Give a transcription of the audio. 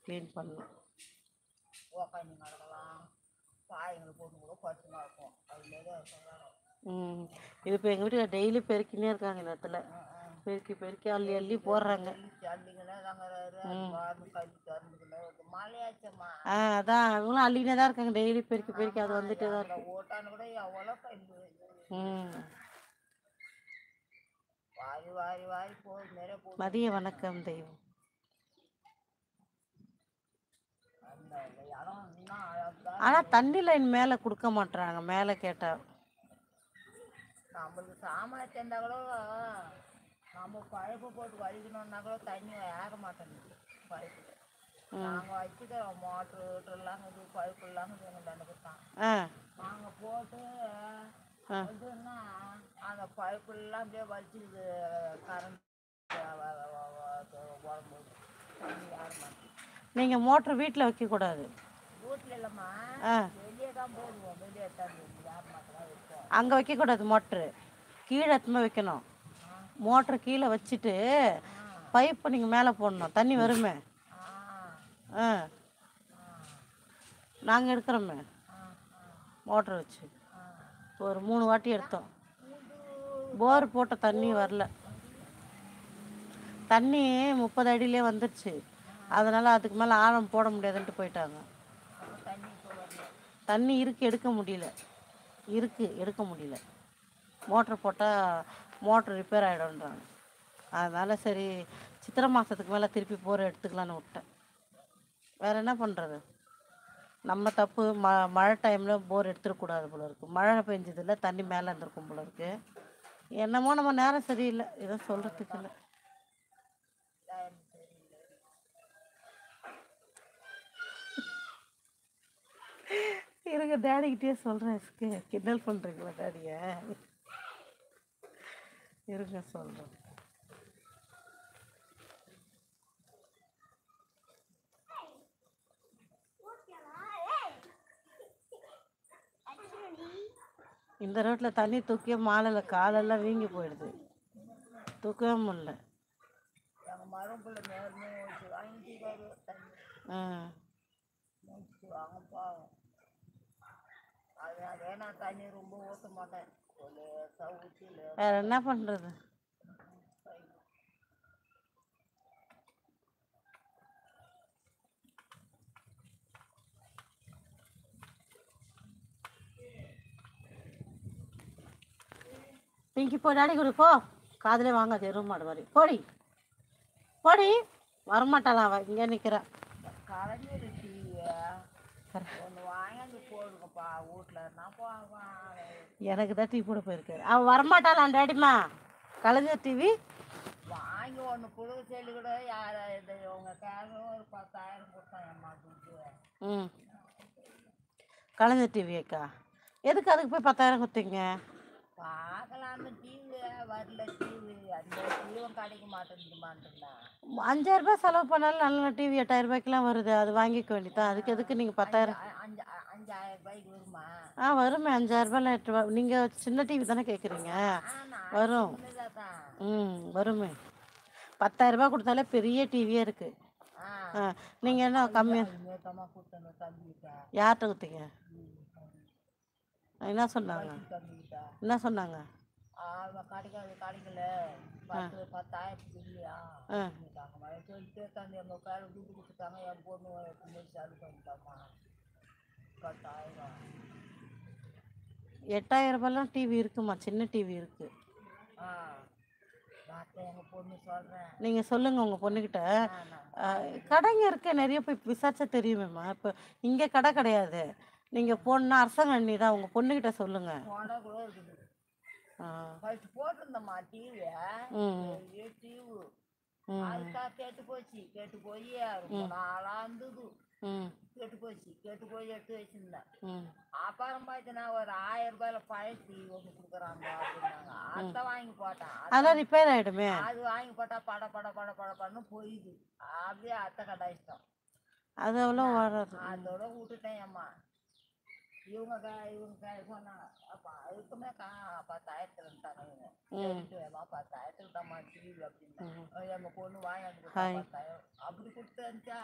Clean பண்ணணும். உக்காந்து நடக்கலாம், பாயங்களை போட்டு கூட படுத்துனா இருக்கும். அதுலேயே இது இப்போ எங்கள் வீட்டில் டெய்லி பெருக்கினே இருக்காங்க இந்த இடத்துல. பெருக்கி பெருக்கி அள்ளி அள்ளி போடுறாங்க. மழையாச்சம்மா. அதான் அவங்களும் அள்ளினே தான் இருக்காங்க டெய்லி பெருக்கி பெருக்கி. அது வந்துட்டே தான் இருக்கு. ஓட்டான்னு கூட எவ்வளோ கல்லு வாரி வாரி வாரி போகுது நிறைய போகுது. மதிய வணக்கம் தெய்வம். ஆனால் தண்ணி லைன் மேலே கொடுக்க மாட்டுறாங்க. மேலே கேட்டால் நம்மளுக்கு சாமான் சேர்ந்தா கூட நம்ம பைப்பு போட்டு வலிக்கணும்னா கூட தண்ணி ஏற மாட்டேங்குது பைப்பு. நாங்கள் வச்சுக்கிறோம் மோட்ரு வீட்டுலாம் இது பைப்புலாம் எங்கள் தண்ணுக்கு தான் நாங்கள் போட்டு இதுன்னா அந்த பைப்புலாம் அப்படியே வலிச்சுது. கரண்ட் உடம்பு தண்ணி ஏற மாட்டேங்குது. நீங்கள் மோட்ரு வீட்டில் வைக்கக்கூடாது. வீட்டில் இல்லைம்மா, வெளியே தான் போடுவோம். வெளியே தான் ஏற மாட்டேதான் வைப்போம். அங்கே வைக்கக்கூடாது. மோட்ரு கீழே எத்தனை வைக்கணும். மோட்ரு கீழே வச்சுட்டு பைப்பு நீங்கள் மேலே போடணும். தண்ணி வருமே. நாங்கள் எடுக்கிறோமே மோட்ரு வச்சு. ஒரு 3 வாட்டி எடுத்தோம். போர் போட்ட தண்ணி வரல. தண்ணி 30 அடியிலே வந்துடுச்சு. அதனால் அதுக்கு மேலே ஆழம் போட முடியாதுன்ட்டு போயிட்டாங்க. தண்ணி இருக்குது, எடுக்க முடியல. எடுக்க முடியல. மோட்ரு போட்டால் மோட்ரு ரிப்பேர் ஆகிடும்ன்றாங்க. அதனால் சரி சித்திரை மாதத்துக்கு மேலே திருப்பி போர் எடுத்துக்கலான்னு விட்டேன். வேறு என்ன பண்ணுறது. நம்ம தப்பு. மழை டைமில் போர் எடுத்துடக்கூடாது போல இருக்குது. மழை பெஞ்சதில்ல, தண்ணி மேலே இருந்திருக்கும் போல இருக்குது. என்னமோ நம்ம நேரம் சரியில்லை, எதுவும் சொல்கிறதுக்கு இல்லை. இருங்க டேடிக்கிட்டே சொல்கிறேன். கிண்டல் பண்ணுறீங்களா டேடியை? இருங்க சொல்கிறேன். இந்த ரோட்டில் தண்ணி தூக்கிய மாலையில் காலெல்லாம் வீங்கி போயிடுது. தூக்கவே முடியல. வேற என்ன பண்றது. பிங்கி போ, டாடி கொடு போ. காதலே வாங்காது எருவு மாடு மாதிரி. போடி போடி. வரமாட்டாளா அவ, இங்கே நிற்கிறா. எனக்கு தான் டிவி போட போயிருக்காரு. அவன் வரமாட்டாளான் டேடிமா. கலைஞர் டிவி வாங்கி ஒன்று கொடுக்க சொல்லி கூட யார் இது உங்கள் காரணம் ஒரு 10,000 கொடுத்தாங்கம்மா துட்டு. கலைஞர் டிவிக்கா எதுக்கு அதுக்கு போய் 10,000 கொடுத்தீங்க? பார்க்கலான்னு டிவி வரல. டிவி அந்த டிவியும் கிடைக்க மாட்டேங்குதுமான்ட்டுண்ணா. 5,000 ரூபாய் செலவு பண்ணாலும் நல்ல டிவி 8,000 ரூபாய்க்குலாம் வருது. அது வாங்கிக்க வேண்டியதான். அதுக்கு எதுக்கு நீங்கள் 10,000? 5,000 ரூபாய்க்கு வருமா? வருமே. 5,000 ரூபாயில் 8 ரூபா. நீங்கள் சின்ன டிவி தானே கேட்குறீங்க? வரும். வருமே. 10,000 ரூபாய் கொடுத்தாலே பெரிய டிவியே இருக்கு. நீங்கள் என்ன கம்மியாக யார்கிட்ட கொடுத்தீங்க? என்ன சொன்னாங்க? என்ன சொன்னாங்க? கிடைக்கல 10,000 இல்லையா சொல்லிட்டு தந்து எங்கள் பேர் துட்டு கொடுத்துட்டாங்க. என் பொண்ணு சாலு பண்ணிட்டாமா 10,000. 8,000 ரூபாய்லாம் டிவி இருக்குமா? சின்ன டிவி இருக்கு. எங்கள் பொண்ணு சொல்கிறேன். நீங்கள் சொல்லுங்கள் உங்கள் பொண்ணுக்கிட்ட. கடைங்க இருக்க நிறைய போய் விசாரிச்சா தெரியுமேம்மா. இப்போ இங்கே கடை கிடையாது. நீங்கள் போனா அரசாங்கண்ணி தான். உங்கள் பொண்ணுக்கிட்ட சொல்லுங்கள். போட்டிருந்தம்மா டிவி. டிவி அதுக்காக கேட்டு போய் ரொம்ப நாளாக இருந்தது. கேட்டு போய் எடுத்து வச்சிருந்தேன். அப்புறம் பார்த்தீங்கன்னா ஒரு 1000 ரூபாயில பழைய டிவி ஒன்று கொடுக்குறாங்க அப்படின்னாங்க. அதை வாங்கி போட்டேன். அதான் ரிப்பேர் ஆகிடுமே. அது வாங்கி போட்டால் படன்னு போயிடுது. அப்படியே அத்தை கடை இஷ்டம். அது அவ்வளோ வராது. அதோட விட்டுட்டேன் அம்மா. இவங்க சொன்னாங்க அதுக்குமே 10,000 இவங்க 10,000 தான்மா டிவி அப்படின்னா. எங்கள் பொண்ணு வாங்கி 10,000 அப்படி கொடுத்து அனுப்பிச்சா